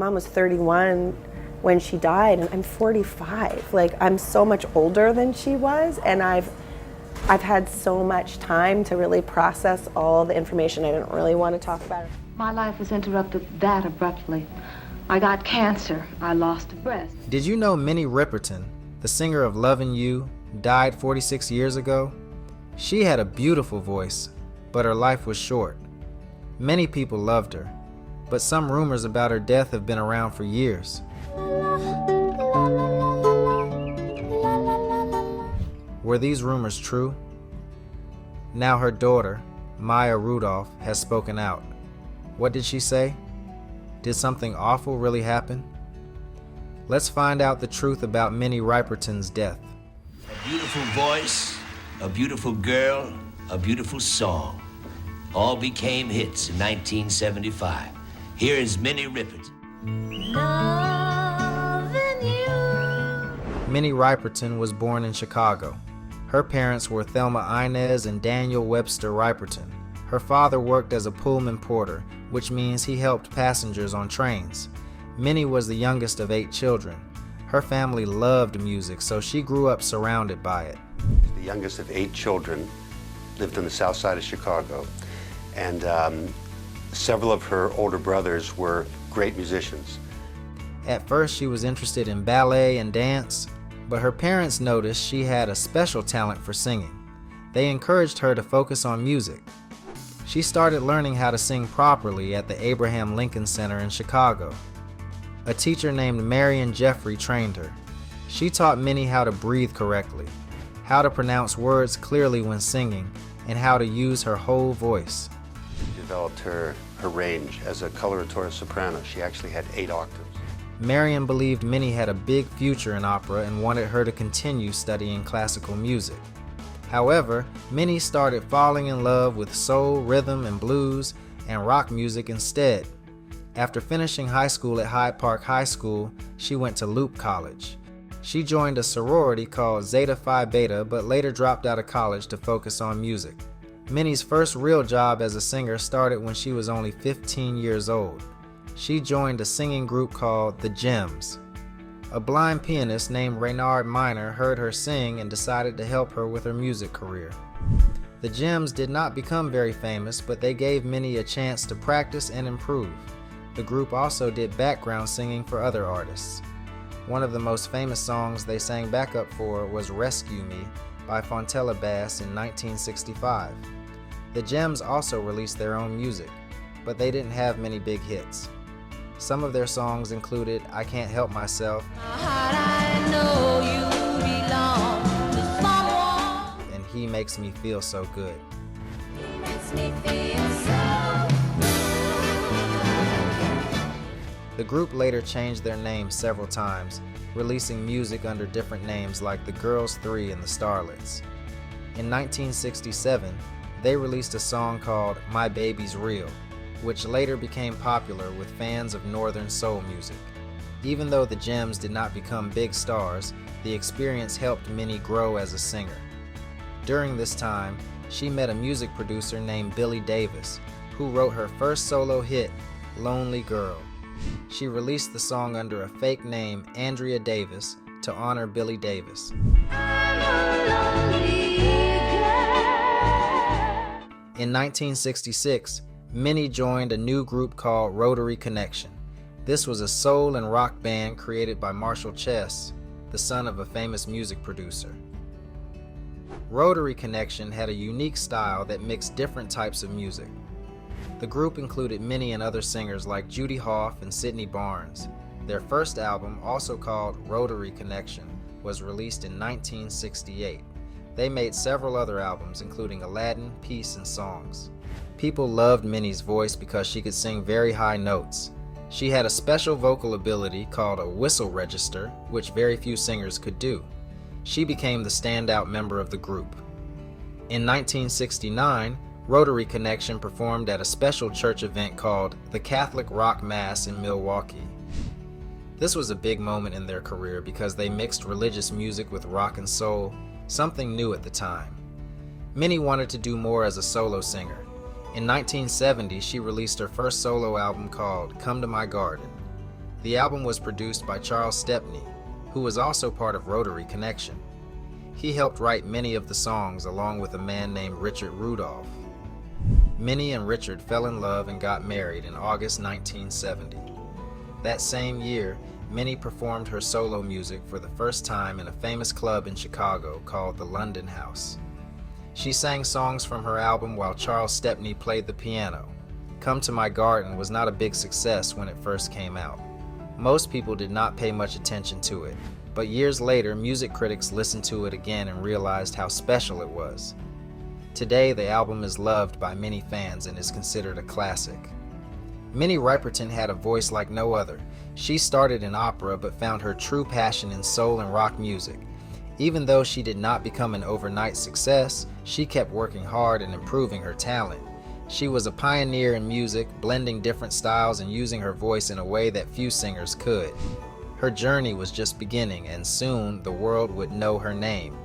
mom was 31 when she died, and I'm 45. Like, I'm so much older than she was, and I've had so much time to really process all the information. I didn't really want to talk about it. My life was interrupted that abruptly. I got cancer. I lost a breast. Did you know Minnie Riperton, the singer of Lovin You, died 46 years ago? She had a beautiful voice, but her life was short. Many people loved her, but some rumors about her death have been around for years. Were these rumors true? Now her daughter, Maya Rudolph, has spoken out. What did she say? Did something awful really happen? Let's find out the truth about Minnie Riperton's death. A beautiful voice, a beautiful girl, a beautiful song. All became hits in 1975. Here is Minnie Riperton. Lovin You. Minnie Riperton was born in Chicago. Her parents were Thelma Inez and Daniel Webster Riperton. Her father worked as a Pullman porter, which means he helped passengers on trains. Minnie was the youngest of 8 children. Her family loved music, so she grew up surrounded by it. The youngest of 8 children, lived on the south side of Chicago, and several of her older brothers were great musicians. At first, she was interested in ballet and dance, but her parents noticed she had a special talent for singing. They encouraged her to focus on music. She started learning how to sing properly at the Abraham Lincoln Center in Chicago. A teacher named Marion Jeffrey trained her. She taught Minnie how to breathe correctly, how to pronounce words clearly when singing, and how to use her whole voice. She developed her range as a coloratura soprano. She actually had 8 octaves. Marion believed Minnie had a big future in opera and wanted her to continue studying classical music. However, Minnie started falling in love with soul, rhythm, and blues, and rock music instead. After finishing high school at Hyde Park High School, she went to Loop College. She joined a sorority called Zeta Phi Beta, but later dropped out of college to focus on music. Minnie's first real job as a singer started when she was only 15 years old. She joined a singing group called The Gems. A blind pianist named Reynard Miner heard her sing and decided to help her with her music career. The Gems did not become very famous, but they gave Minnie a chance to practice and improve. The group also did background singing for other artists. One of the most famous songs they sang backup for was Rescue Me by Fontella Bass in 1965. The Gems also released their own music, but they didn't have many big hits. Some of their songs included I Can't Help Myself and He Makes Me Feel So Good. The group later changed their name several times, releasing music under different names like the Girls 3 and the Starlets. In 1967, they released a song called My Baby's Real, which later became popular with fans of Northern soul music. Even though the Gems did not become big stars, the experience helped Minnie grow as a singer. During this time, she met a music producer named Billy Davis, who wrote her first solo hit, Lonely Girl. She released the song under a fake name, Andrea Davis, to honor Billy Davis. In 1966, Minnie joined a new group called Rotary Connection. This was a soul and rock band created by Marshall Chess, the son of a famous music producer. Rotary Connection had a unique style that mixed different types of music. The group included Minnie and other singers like Judy Hoff and Sidney Barnes. Their first album, also called Rotary Connection, was released in 1968. They made several other albums, including Aladdin, Peace, and Songs. People loved Minnie's voice because she could sing very high notes. She had a special vocal ability called a whistle register, which very few singers could do. She became the standout member of the group. In 1969, Rotary Connection performed at a special church event called the Catholic Rock Mass in Milwaukee. This was a big moment in their career because they mixed religious music with rock and soul, something new at the time. Minnie wanted to do more as a solo singer. In 1970, she released her first solo album called Come to My Garden. The album was produced by Charles Stepney, who was also part of Rotary Connection. He helped write many of the songs along with a man named Richard Rudolph. Minnie and Richard fell in love and got married in August 1970. That same year, Minnie performed her solo music for the first time in a famous club in Chicago called the London House. She sang songs from her album while Charles Stepney played the piano. Come to My Garden was not a big success when it first came out. Most people did not pay much attention to it, but years later, music critics listened to it again and realized how special it was. Today, the album is loved by many fans and is considered a classic. Minnie Riperton had a voice like no other. She started in opera but found her true passion in soul and rock music. Even though she did not become an overnight success, she kept working hard and improving her talent. She was a pioneer in music, blending different styles and using her voice in a way that few singers could. Her journey was just beginning, and soon the world would know her name.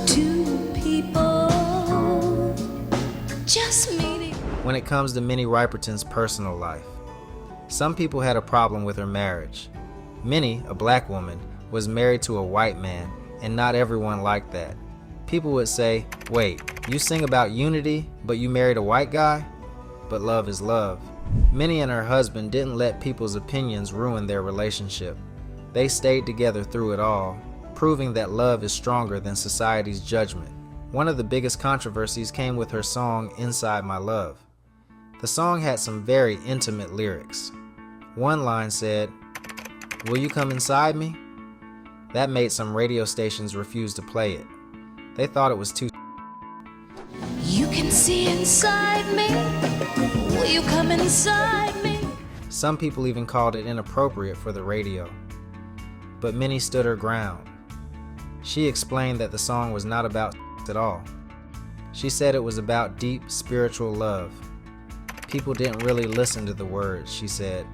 Two people just meeting. When it comes to Minnie Riperton's personal life, some people had a problem with her marriage. Minnie, a black woman, was married to a white man, and not everyone liked that. People would say, "Wait, you sing about unity, but you married a white guy?" But love is love. Minnie and her husband didn't let people's opinions ruin their relationship. They stayed together through it all, proving that love is stronger than society's judgment. One of the biggest controversies came with her song, Inside My Love. The song had some very intimate lyrics. One line said, "Will you come inside me?" That made some radio stations refuse to play it. They thought it was too. You can see inside me. Will you come inside me? Some people even called it inappropriate for the radio. But Minnie stood her ground. She explained that the song was not about at all. She said it was about deep spiritual love. People didn't really listen to the words, she said.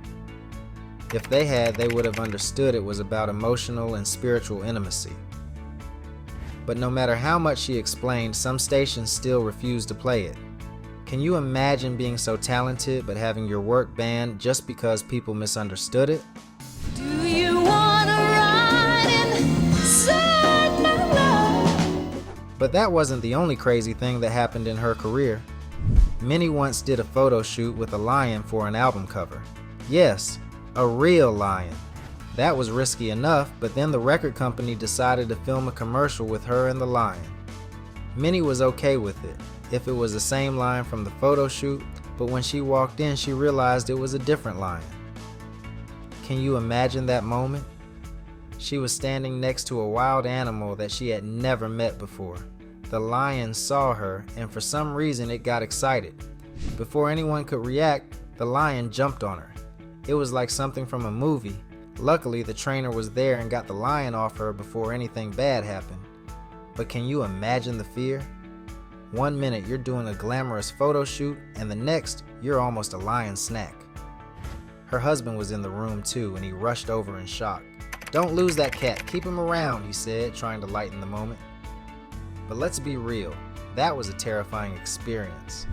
If they had, they would have understood it was about emotional and spiritual intimacy. But no matter how much she explained, some stations still refused to play it. Can you imagine being so talented but having your work banned just because people misunderstood it? Do you wanna ride inside my love? But that wasn't the only crazy thing that happened in her career. Minnie once did a photo shoot with a lion for an album cover. Yes, a real lion. That was risky enough, but then the record company decided to film a commercial with her and the lion. Minnie was okay with it, if it was the same lion from the photo shoot, but when she walked in, she realized it was a different lion. Can you imagine that moment? She was standing next to a wild animal that she had never met before. The lion saw her, and for some reason it got excited. Before anyone could react, the lion jumped on her. It was like something from a movie. Luckily, the trainer was there and got the lion off her before anything bad happened. But can you imagine the fear? 1 minute you're doing a glamorous photo shoot, and the next you're almost a lion snack. Her husband was in the room too, and he rushed over in shock. "Don't lose that cat, keep him around," he said, trying to lighten the moment. But let's be real, that was a terrifying experience.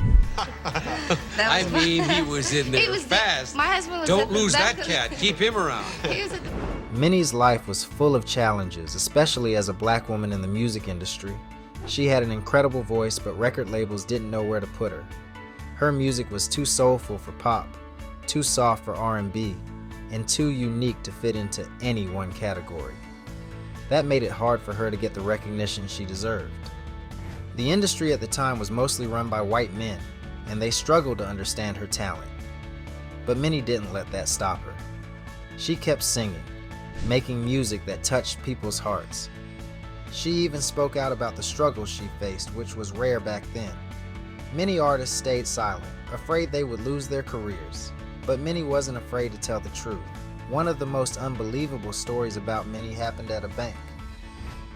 I mean, he was in there fast. My husband was. Don't lose that cat. Keep him around. Minnie's life was full of challenges, especially as a black woman in the music industry. She had an incredible voice, but record labels didn't know where to put her. Her music was too soulful for pop, too soft for R&B, and too unique to fit into any one category. That made it hard for her to get the recognition she deserved. The industry at the time was mostly run by white men, and they struggled to understand her talent. But Minnie didn't let that stop her. She kept singing, making music that touched people's hearts. She even spoke out about the struggles she faced, which was rare back then. Many artists stayed silent, afraid they would lose their careers. But Minnie wasn't afraid to tell the truth. One of the most unbelievable stories about Minnie happened at a bank.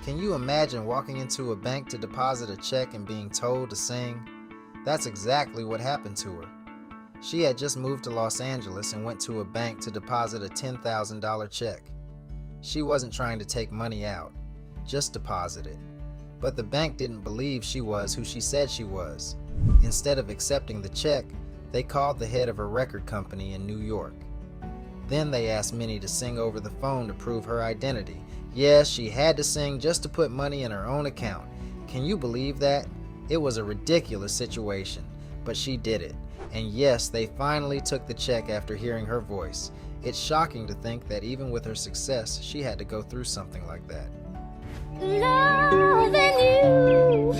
Can you imagine walking into a bank to deposit a check and being told to sing? That's exactly what happened to her. She had just moved to Los Angeles and went to a bank to deposit a $10,000 check. She wasn't trying to take money out, just deposit it. But the bank didn't believe she was who she said she was. Instead of accepting the check, they called the head of a record company in New York. Then they asked Minnie to sing over the phone to prove her identity. Yes, she had to sing just to put money in her own account. Can you believe that? It was a ridiculous situation, but she did it. And yes, they finally took the check after hearing her voice. It's shocking to think that even with her success, she had to go through something like that. Loving you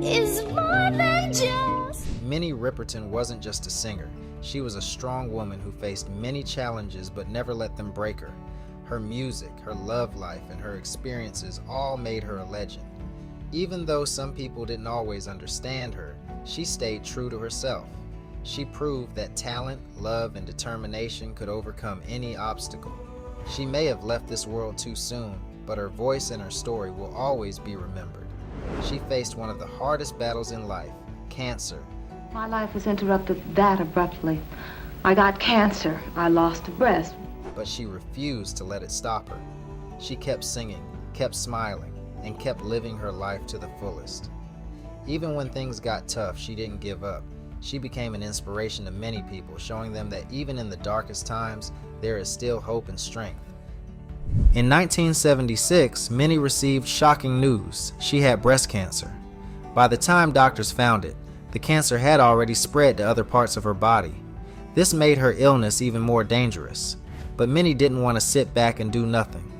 is more than just. Minnie Riperton wasn't just a singer. She was a strong woman who faced many challenges but never let them break her. Her music, her love life, and her experiences all made her a legend. Even though some people didn't always understand her, she stayed true to herself. She proved that talent, love, and determination could overcome any obstacle. She may have left this world too soon, but her voice and her story will always be remembered. She faced one of the hardest battles in life, cancer. My life was interrupted that abruptly. I got cancer. I lost a breast. But she refused to let it stop her. She kept singing, kept smiling, and kept living her life to the fullest. Even when things got tough, she didn't give up. She became an inspiration to many people, showing them that even in the darkest times, there is still hope and strength. In 1976, Minnie received shocking news. She had breast cancer. By the time doctors found it, the cancer had already spread to other parts of her body. This made her illness even more dangerous. But Minnie didn't want to sit back and do nothing.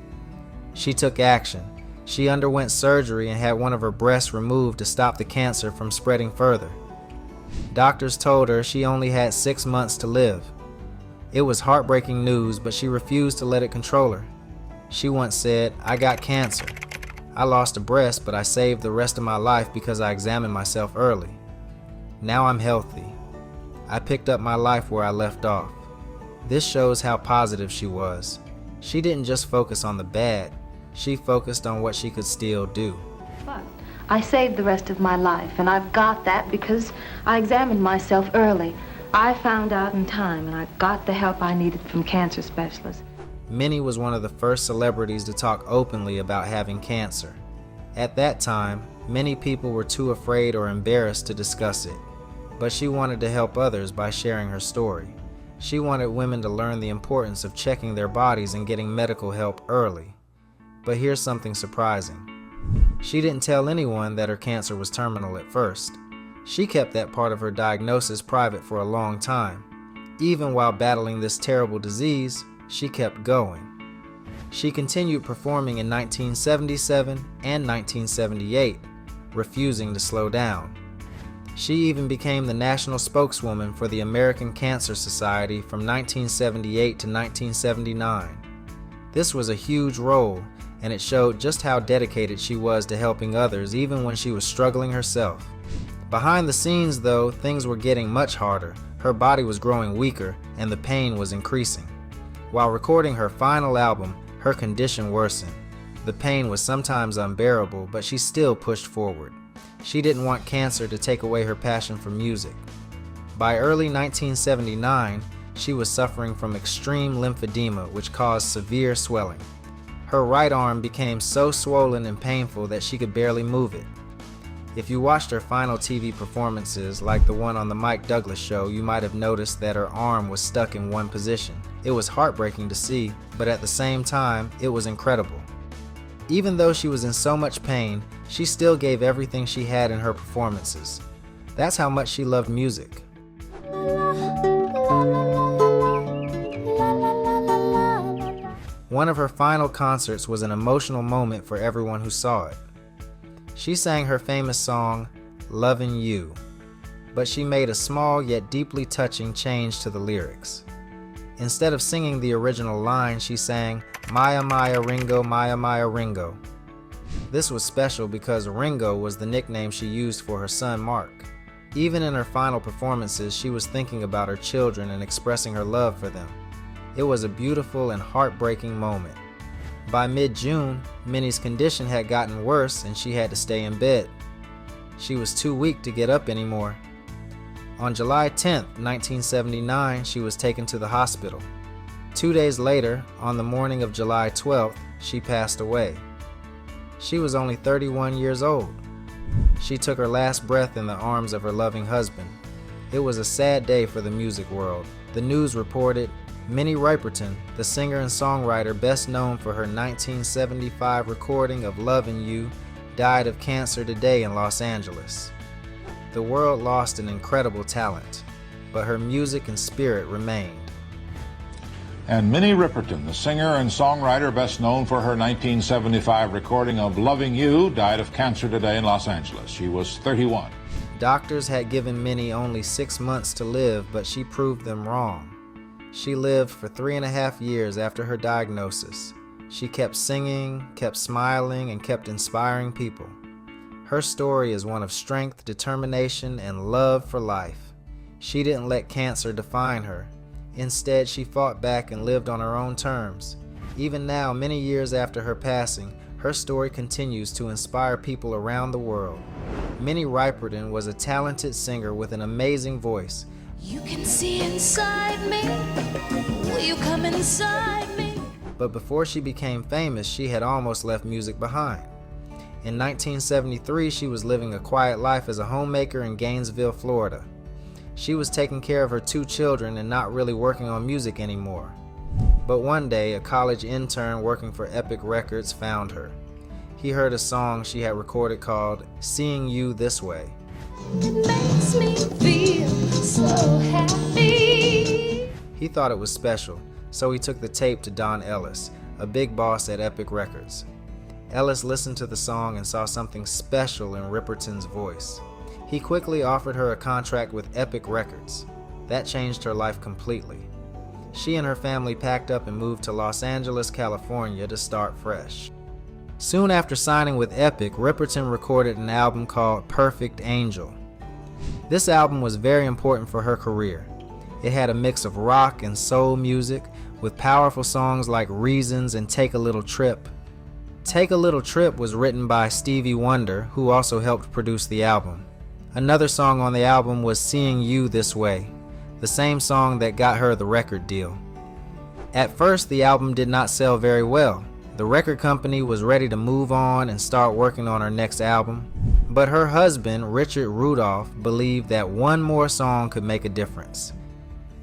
She took action. She underwent surgery and had one of her breasts removed to stop the cancer from spreading further. Doctors told her she only had 6 months to live. It was heartbreaking news, but she refused to let it control her. She once said, "I got cancer. I lost a breast, but I saved the rest of my life because I examined myself early. Now I'm healthy. I picked up my life where I left off." This shows how positive she was. She didn't just focus on the bad, she focused on what she could still do. But I saved the rest of my life, and I've got that because I examined myself early. I found out in time, and I got the help I needed from cancer specialists. Minnie was one of the first celebrities to talk openly about having cancer. At that time, many people were too afraid or embarrassed to discuss it, but she wanted to help others by sharing her story. She wanted women to learn the importance of checking their bodies and getting medical help early. But here's something surprising. She didn't tell anyone that her cancer was terminal at first. She kept that part of her diagnosis private for a long time. Even while battling this terrible disease, she kept going. She continued performing in 1977 and 1978, refusing to slow down. She even became the national spokeswoman for the American Cancer Society from 1978 to 1979. This was a huge role, and it showed just how dedicated she was to helping others even when she was struggling herself. Behind the scenes, though, things were getting much harder. Her body was growing weaker, and the pain was increasing. While recording her final album, her condition worsened. The pain was sometimes unbearable, but she still pushed forward. She didn't want cancer to take away her passion for music. By early 1979, she was suffering from extreme lymphedema, which caused severe swelling. Her right arm became so swollen and painful that she could barely move it. If you watched her final TV performances, like the one on the Mike Douglas show, you might have noticed that her arm was stuck in one position. It was heartbreaking to see, but at the same time, it was incredible. Even though she was in so much pain, she still gave everything she had in her performances. That's how much she loved music. One of her final concerts was an emotional moment for everyone who saw it. She sang her famous song, Lovin You, but she made a small yet deeply touching change to the lyrics. Instead of singing the original line, she sang, Maya Maya Ringo, Maya Maya Ringo. This was special because Ringo was the nickname she used for her son Mark. Even in her final performances, she was thinking about her children and expressing her love for them. It was a beautiful and heartbreaking moment. By mid-June, Minnie's condition had gotten worse and she had to stay in bed. She was too weak to get up anymore. On July 10, 1979, she was taken to the hospital. 2 days later, on the morning of July 12th, she passed away. She was only 31 years old. She took her last breath in the arms of her loving husband. It was a sad day for the music world. The news reported, Minnie Riperton, the singer and songwriter best known for her 1975 recording of Lovin You, died of cancer today in Los Angeles. The world lost an incredible talent, but her music and spirit remained. And Minnie Riperton, the singer and songwriter best known for her 1975 recording of Lovin You, died of cancer today in Los Angeles. She was 31. Doctors had given Minnie only 6 months to live, but she proved them wrong. She lived for 3.5 years after her diagnosis. She kept singing, kept smiling, and kept inspiring people. Her story is one of strength, determination, and love for life. She didn't let cancer define her. Instead, she fought back and lived on her own terms. Even now, many years after her passing, her story continues to inspire people around the world. Minnie Riperton was a talented singer with an amazing voice. You can see inside me. Will you come inside me? But before she became famous, she had almost left music behind. In 1973, she was living a quiet life as a homemaker in Gainesville, Florida. She was taking care of her 2 children and not really working on music anymore. But one day, a college intern working for Epic Records found her. He heard a song she had recorded called Seeing You This Way. It makes me feel so happy. He thought it was special, so he took the tape to Don Ellis, a big boss at Epic Records. Ellis listened to the song and saw something special in Riperton's voice. He quickly offered her a contract with Epic Records. That changed her life completely. She and her family packed up and moved to Los Angeles, California to start fresh. Soon after signing with Epic, Riperton recorded an album called Perfect Angel. This album was very important for her career. It had a mix of rock and soul music with powerful songs like Reasons and Take a Little Trip. Take a Little Trip was written by Stevie Wonder, who also helped produce the album. Another song on the album was Seeing You This Way, the same song that got her the record deal. At first, the album did not sell very well. The record company was ready to move on and start working on her next album, but her husband, Richard Rudolph, believed that one more song could make a difference.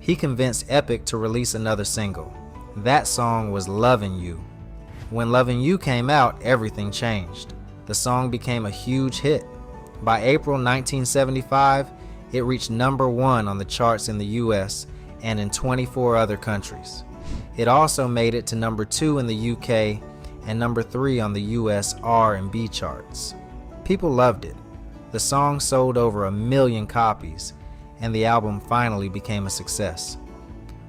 He convinced Epic to release another single. That song was Lovin You. When Lovin You came out, everything changed. The song became a huge hit. By April 1975, it reached #1 on the charts in the US and in 24 other countries. It also made it to #2 in the UK and #3 on the US R&B charts. People loved it. The song sold over 1 million copies, and the album finally became a success.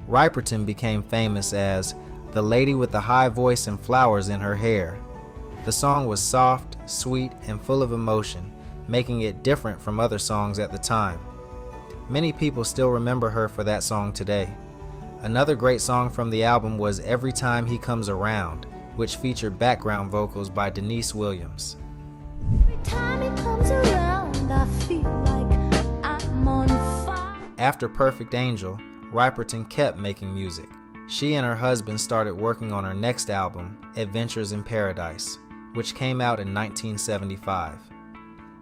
Riperton became famous as the lady with the high voice and flowers in her hair. The song was soft, sweet, and full of emotion, making it different from other songs at the time. Many people still remember her for that song today. Another great song from the album was Every Time He Comes Around, which featured background vocals by Denise Williams. Every time he comes around, I feel like I'm on fire. After Perfect Angel, Riperton kept making music. She and her husband started working on her next album, Adventures in Paradise, which came out in 1975.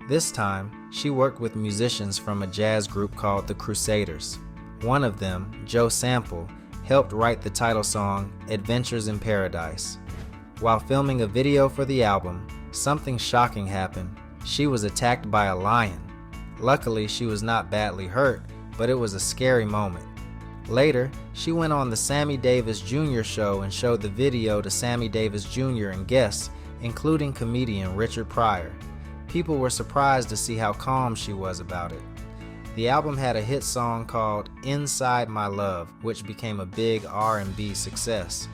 This time, she worked with musicians from a jazz group called the Crusaders. One of them, Joe Sample, helped write the title song, Adventures in Paradise. While filming a video for the album, something shocking happened. She was attacked by a lion. Luckily, she was not badly hurt, but it was a scary moment. Later, she went on the Sammy Davis Jr. show and showed the video to Sammy Davis Jr. and guests, including comedian Richard Pryor. People were surprised to see how calm she was about it. The album had a hit song called Inside My Love, which became a big R&B success.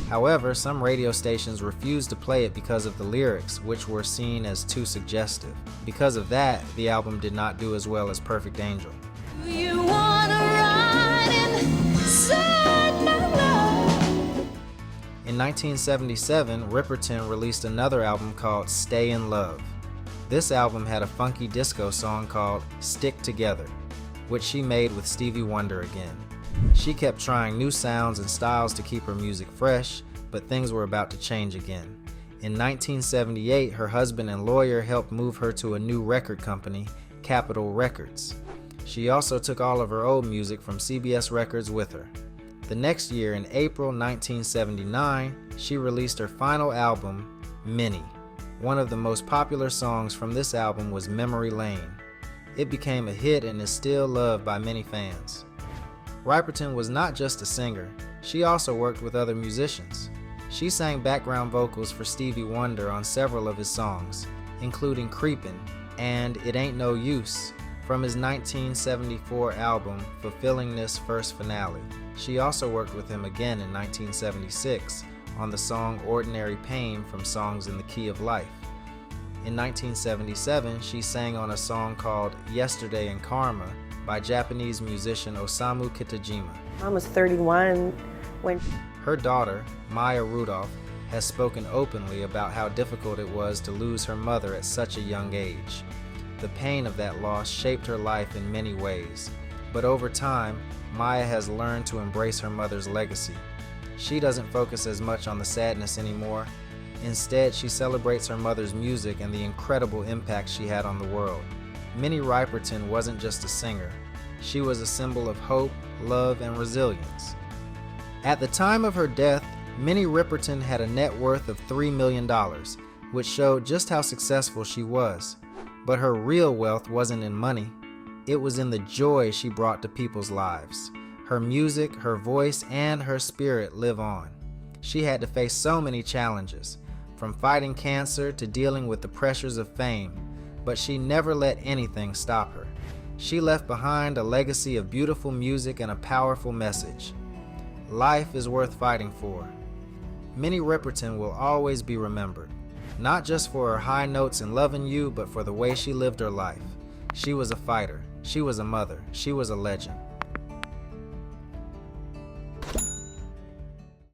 However, some radio stations refused to play it because of the lyrics, which were seen as too suggestive. Because of that, the album did not do as well as Perfect Angel. Do you wanna ride inside my love? In 1977, Riperton released another album called Stay in Love. This album had a funky disco song called Stick Together, which she made with Stevie Wonder again. She kept trying new sounds and styles to keep her music fresh, but things were about to change again. In 1978, her husband and lawyer helped move her to a new record company, Capitol Records. She also took all of her old music from CBS Records with her. The next year, in April 1979, she released her final album, Minnie. One of the most popular songs from this album was Memory Lane. It became a hit and is still loved by many fans. Riperton was not just a singer, she also worked with other musicians. She sang background vocals for Stevie Wonder on several of his songs, including Creepin' and It Ain't No Use from his 1974 album Fulfilling This First Finale. She also worked with him again in 1976 on the song Ordinary Pain from Songs in the Key of Life. In 1977, she sang on a song called Yesterday in Karma by Japanese musician Osamu Kitajima. Mom was 31 when... Her daughter, Maya Rudolph, has spoken openly about how difficult it was to lose her mother at such a young age. The pain of that loss shaped her life in many ways, but over time, Maya has learned to embrace her mother's legacy. She doesn't focus as much on the sadness anymore. Instead, she celebrates her mother's music and the incredible impact she had on the world. Minnie Riperton wasn't just a singer. She was a symbol of hope, love, and resilience. At the time of her death, Minnie Riperton had a net worth of $3 million, which showed just how successful she was. But her real wealth wasn't in money. It was in the joy she brought to people's lives. Her music, her voice, and her spirit live on. She had to face so many challenges, from fighting cancer to dealing with the pressures of fame, but she never let anything stop her. She left behind a legacy of beautiful music and a powerful message. Life is worth fighting for. Minnie Riperton will always be remembered, not just for her high notes in Lovin' You, but for the way she lived her life. She was a fighter, she was a mother, she was a legend.